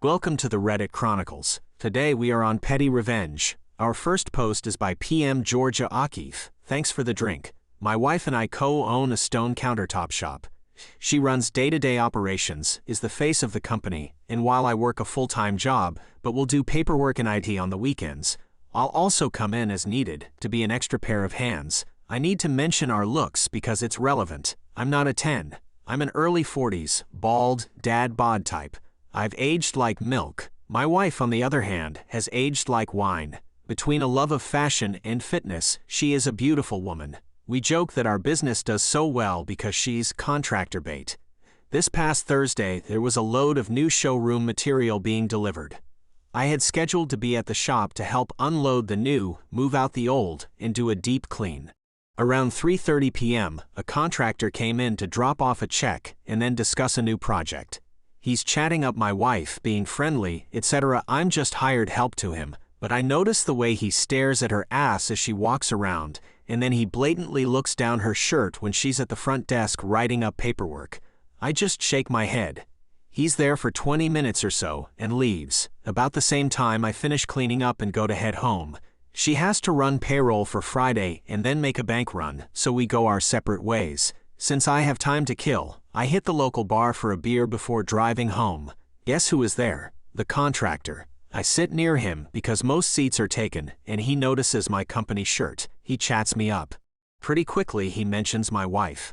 Welcome to the Reddit Chronicles. Today we are on PettyRevenge. Our first post is by PM Georgia Akif. Thanks for the drink. My wife and I co-own a stone countertop shop. She runs day-to-day operations, is the face of the company, and while I work a full-time job, but will do paperwork and IT on the weekends, I'll also come in as needed to be an extra pair of hands. I need to mention our looks because it's relevant. I'm not a 10. I'm an early 40s, bald, dad bod type. I've aged like milk. My wife, on the other hand, has aged like wine. Between a love of fashion and fitness, she is a beautiful woman. We joke that our business does so well because she's contractor bait. This past Thursday, there was a load of new showroom material being delivered. I had scheduled to be at the shop to help unload the new, move out the old, and do a deep clean. Around 3:30 p.m., a contractor came in to drop off a check and then discuss a new project. He's chatting up my wife, being friendly, etc. I'm just hired help to him, but I notice the way he stares at her ass as she walks around, and then he blatantly looks down her shirt when she's at the front desk writing up paperwork. I just shake my head. He's there for 20 minutes or so and leaves. About the same time I finish cleaning up and go to head home. She has to run payroll for Friday and then make a bank run, so we go our separate ways. Since I have time to kill, I hit the local bar for a beer before driving home. Guess who is there? The contractor. I sit near him because most seats are taken, and he notices my company shirt. He chats me up. Pretty quickly he mentions my wife.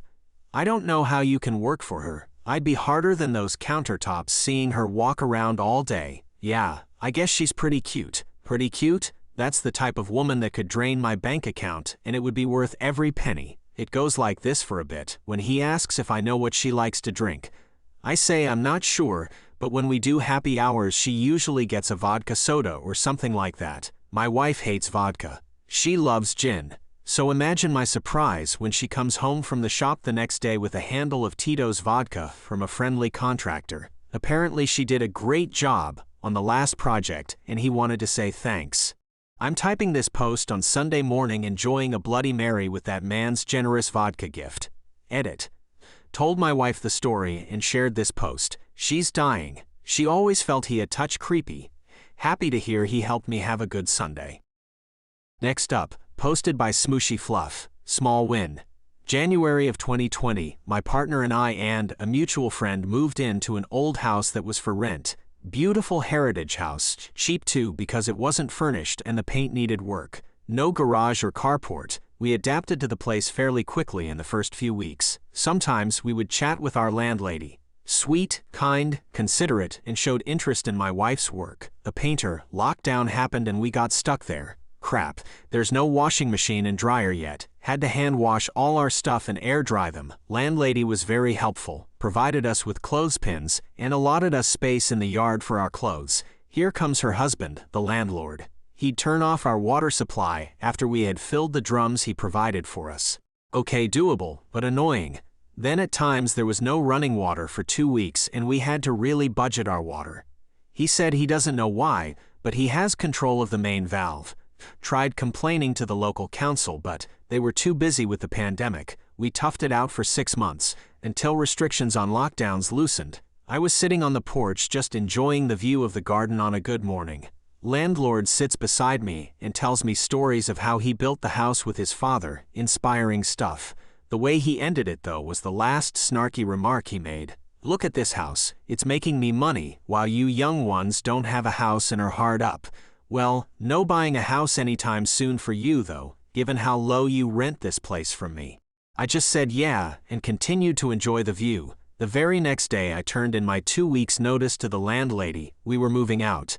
I don't know how you can work for her. I'd be harder than those countertops seeing her walk around all day. Yeah, I guess she's pretty cute. Pretty cute? That's the type of woman that could drain my bank account, and it would be worth every penny. It goes like this for a bit. When he asks if I know what she likes to drink, I say I'm not sure, but when we do happy hours she usually gets a vodka soda or something like that. My wife hates vodka. She loves gin. So imagine my surprise when she comes home from the shop the next day with a handle of Tito's vodka from a friendly contractor. Apparently she did a great job on the last project and he wanted to say thanks. I'm typing this post on Sunday morning enjoying a Bloody Mary with that man's generous vodka gift. Edit. Told my wife the story and shared this post. She's dying. She always felt he a touch creepy. Happy to hear he helped me have a good Sunday. Next up, posted by Smooshy Fluff. Small win. January of 2020, my partner and I and a mutual friend moved into an old house that was for rent. Beautiful heritage house, cheap too because it wasn't furnished and the paint needed work. No garage or carport. We adapted to the place fairly quickly in the first few weeks. Sometimes we would chat with our landlady. Sweet, kind, considerate, and showed interest in my wife's work. A painter. Lockdown happened and we got stuck there. Crap, there's no washing machine and dryer yet. Had to hand wash all our stuff and air dry them. Landlady was very helpful, provided us with clothespins, and allotted us space in the yard for our clothes. Here comes her husband, the landlord. He'd turn off our water supply after we had filled the drums he provided for us. Okay, doable, but annoying. Then at times there was no running water for 2 weeks and we had to really budget our water. He said he doesn't know why, but he has control of the main valve. Tried complaining to the local council, but they were too busy with the pandemic. We toughed it out for 6 months, until restrictions on lockdowns loosened. I was sitting on the porch just enjoying the view of the garden on a good morning. Landlord sits beside me and tells me stories of how he built the house with his father, inspiring stuff. The way he ended it though was the last snarky remark he made. Look at this house, it's making me money, while you young ones don't have a house and are hard up. Well, no buying a house anytime soon for you though, given how low you rent this place from me. I just said yeah, and continued to enjoy the view. The very next day I turned in my 2 weeks' notice to the landlady. We were moving out.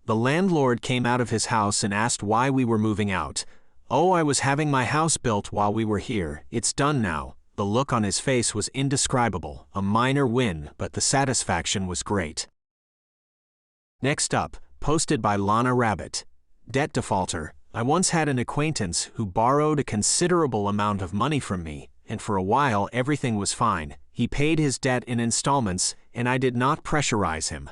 The landlord came out of his house and asked why we were moving out. Oh, I was having my house built while we were here. It's done now. The look on his face was indescribable. A minor win, but the satisfaction was great. Next up, posted by Lana Rabbit. Debt defaulter. I once had an acquaintance who borrowed a considerable amount of money from me, and for a while everything was fine. He paid his debt in installments, and I did not pressurize him.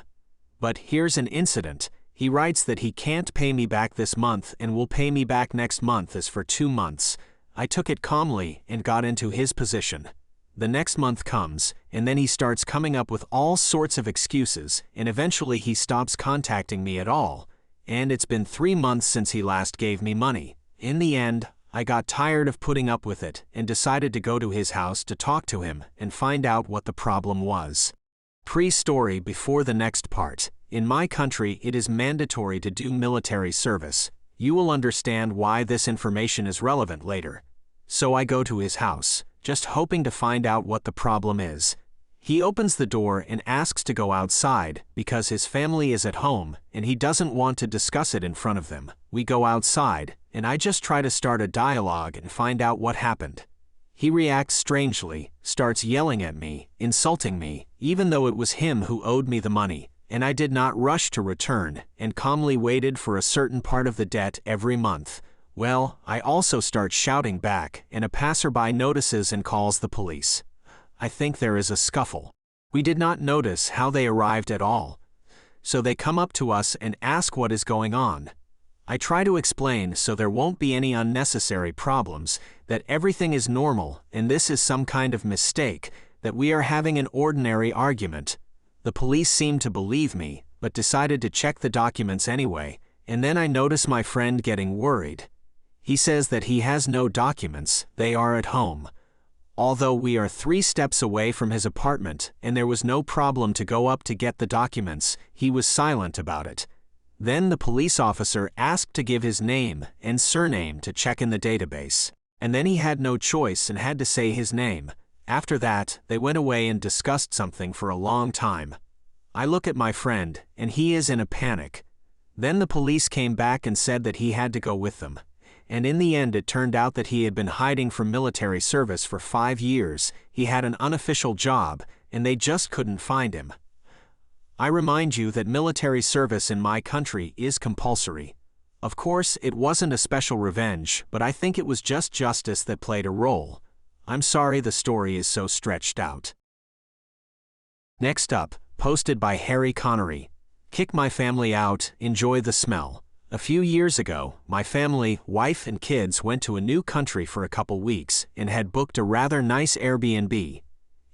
But here's an incident. He writes that he can't pay me back this month and will pay me back next month as for 2 months. I took it calmly and got into his position. The next month comes, and then he starts coming up with all sorts of excuses, and eventually he stops contacting me at all. And it's been 3 months since he last gave me money. In the end, I got tired of putting up with it and decided to go to his house to talk to him and find out what the problem was. Pre-story before the next part. In my country, it is mandatory to do military service. You will understand why this information is relevant later. So I go to his house, just hoping to find out what the problem is. He opens the door and asks to go outside because his family is at home and he doesn't want to discuss it in front of them. We go outside, and I just try to start a dialogue and find out what happened. He reacts strangely, starts yelling at me, insulting me, even though it was him who owed me the money, and I did not rush to return and calmly waited for a certain part of the debt every month. Well, I also start shouting back, and a passerby notices and calls the police. I think there is a scuffle. We did not notice how they arrived at all. So they come up to us and ask what is going on. I try to explain so there won't be any unnecessary problems, that everything is normal and this is some kind of mistake, that we are having an ordinary argument. The police seemed to believe me, but decided to check the documents anyway, and then I notice my friend getting worried. He says that he has no documents, they are at home. Although we are 3 steps away from his apartment and there was no problem to go up to get the documents, he was silent about it. Then the police officer asked to give his name and surname to check in the database. And then he had no choice and had to say his name. After that, they went away and discussed something for a long time. I look at my friend, and he is in a panic. Then the police came back and said that he had to go with them. And in the end it turned out that he had been hiding from military service for 5 years, he had an unofficial job, and they just couldn't find him. I remind you that military service in my country is compulsory. Of course, it wasn't a special revenge, but I think it was just justice that played a role. I'm sorry the story is so stretched out. Next up, posted by Harry Connery. Kick my family out, enjoy the smell. A few years ago, my family, wife and kids went to a new country for a couple weeks and had booked a rather nice Airbnb.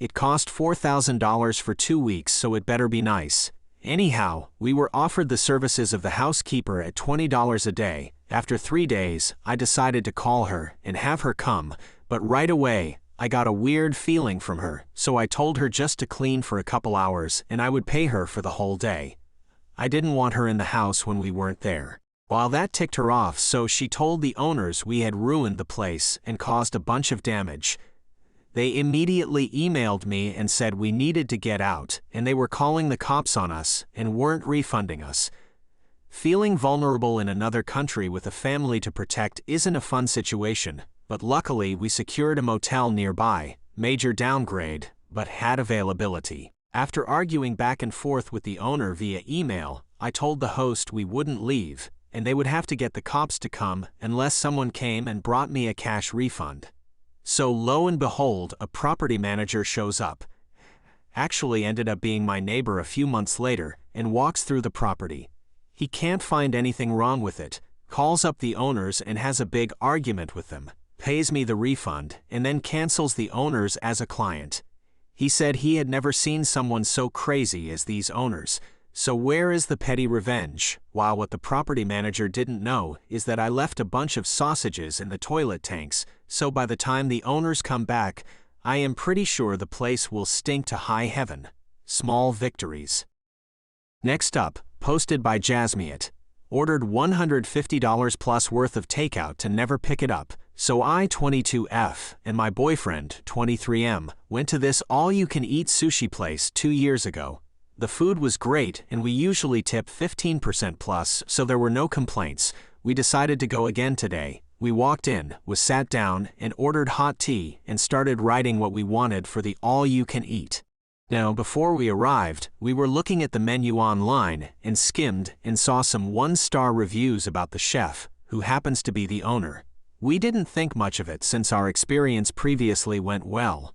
It cost $4,000 for 2 weeks, so it better be nice. Anyhow, we were offered the services of the housekeeper at $20 a day. After 3 days, I decided to call her and have her come, but right away, I got a weird feeling from her, so I told her just to clean for a couple hours and I would pay her for the whole day. I didn't want her in the house when we weren't there. While that ticked her off, so she told the owners we had ruined the place and caused a bunch of damage. They immediately emailed me and said we needed to get out, and they were calling the cops on us and weren't refunding us. Feeling vulnerable in another country with a family to protect isn't a fun situation, but luckily we secured a motel nearby, major downgrade, but had availability. After arguing back and forth with the owner via email, I told the host we wouldn't leave, and they would have to get the cops to come unless someone came and brought me a cash refund. So lo and behold, a property manager shows up. Actually ended up being my neighbor a few months later and walks through the property. He can't find anything wrong with it, calls up the owners and has a big argument with them, pays me the refund, and then cancels the owners as a client. He said he had never seen someone so crazy as these owners. So where is the petty revenge? While what the property manager didn't know is that I left a bunch of sausages in the toilet tanks, so by the time the owners come back, I am pretty sure the place will stink to high heaven. Small victories. Next up, posted by Jasmiat. Ordered $150 plus worth of takeout to never pick it up, so I, 22F, and my boyfriend, 23M, went to this all-you-can-eat sushi place 2 years ago. The food was great, and we usually tip 15% plus, so there were no complaints. We decided to go again today. We walked in, was sat down, and ordered hot tea, and started writing what we wanted for the all-you-can-eat. Now, before we arrived, we were looking at the menu online, and skimmed, and saw some 1-star reviews about the chef, who happens to be the owner. We didn't think much of it since our experience previously went well.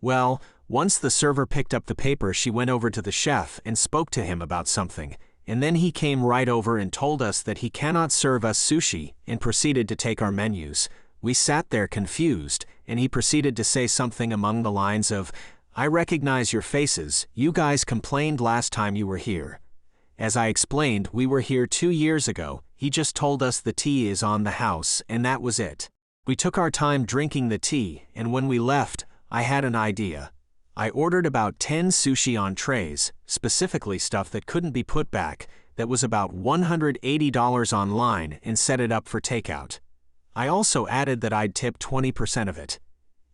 Well, once the server picked up the paper, she went over to the chef and spoke to him about something, and then he came right over and told us that he cannot serve us sushi and proceeded to take our menus. We sat there confused, and he proceeded to say something among the lines of, "I recognize your faces, you guys complained last time you were here." As I explained, we were here 2 years ago. He just told us the tea is on the house, and that was it. We took our time drinking the tea, and when we left, I had an idea. I ordered about 10 sushi on trays, specifically stuff that couldn't be put back, that was about $180 online, and set it up for takeout. I also added that I'd tip 20% of it.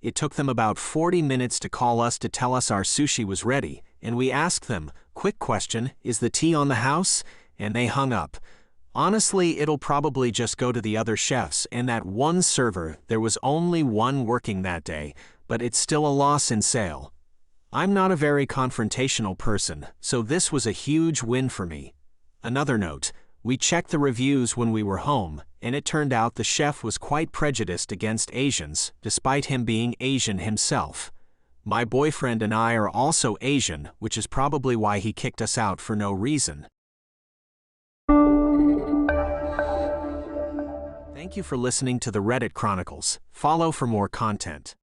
It took them about 40 minutes to call us to tell us our sushi was ready, and we asked them, "Quick question, is the tea on the house?" And they hung up. Honestly, it'll probably just go to the other chefs and that one server. There was only one working that day, but it's still a loss in sale. I'm not a very confrontational person, so this was a huge win for me. Another note, we checked the reviews when we were home, and it turned out the chef was quite prejudiced against Asians, despite him being Asian himself. My boyfriend and I are also Asian, which is probably why he kicked us out for no reason. Thank you for listening to the Reddit Chronicles. Follow for more content.